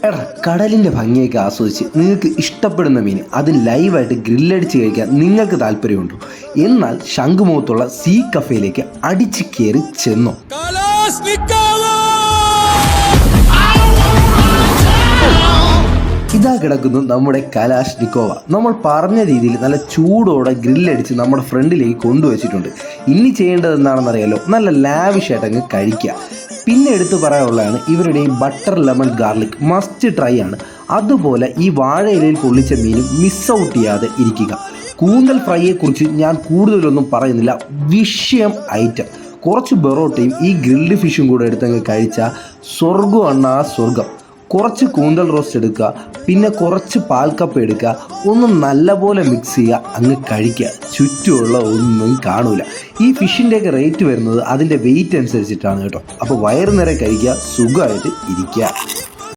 എടാ, കടലിൻ്റെ ഭംഗിയൊക്കെ ആസ്വദിച്ച് നിങ്ങൾക്ക് ഇഷ്ടപ്പെടുന്ന മീൻ അത് ലൈവായിട്ട് ഗ്രില്ലടിച്ച് കഴിക്കാൻ നിങ്ങൾക്ക് താല്പര്യമുണ്ടോ? എന്നാൽ ശംഖുമുഖത്തുള്ള സീ കഫേയിലേക്ക് അടിച്ച് കയറി ചെന്നോ. ഇതാ കിടക്കുന്നു നമ്മുടെ കലാഷ്നിക്കോവ. നമ്മൾ പറഞ്ഞ രീതിയിൽ നല്ല ചൂടോടെ ഗ്രില്ലടിച്ച് നമ്മുടെ ഫ്രണ്ടിലേക്ക് കൊണ്ടുവച്ചിട്ടുണ്ട്. ഇനി ചെയ്യേണ്ടത് എന്താണെന്നറിയാലോ, നല്ല ലാവിഷായിട്ട് അങ്ങ് കഴിക്കുക. പിന്നെ എടുത്തു പറയാനുള്ളതാണ് ഇവരുടെ ഈ butter lemon garlic must try ആണ്. അതുപോലെ ഈ വാഴയിലയിൽ പൊള്ളിച്ച മീനും മിസ് ഔട്ട് ചെയ്യാതെ ഇരിക്കുക. കൂന്തൽ ഫ്രൈയെക്കുറിച്ച് ഞാൻ കൂടുതലൊന്നും പറയുന്നില്ല, വിഷയം ഐറ്റം. കുറച്ച് ബൊറോട്ടയും ഈ ഗ്രിൽഡ് ഫിഷും കൂടെ എടുത്തങ്ങ് കഴിച്ചാൽ സ്വർഗ്ഗമാണ് ആ സ്വർഗം. കുറച്ച് കൂന്തൽ റോസ്റ്റ് എടുക്കുക, പിന്നെ കുറച്ച് പാൽക്കപ്പ എടുക്കുക, ഒന്ന് നല്ലപോലെ മിക്സ് ചെയ്യുക, അങ്ങ് കഴിക്കുക. ചുറ്റുമുള്ള ഒന്നും കാണൂല. ഈ ഫിഷിൻ്റെയൊക്കെ റേറ്റ് വരുന്നത് അതിൻ്റെ വെയിറ്റ് അനുസരിച്ചിട്ടാണ് കേട്ടോ. അപ്പോൾ വയറ് നിറയെ കഴിക്കുക, സുഖമായിട്ട് ഇരിക്കുക.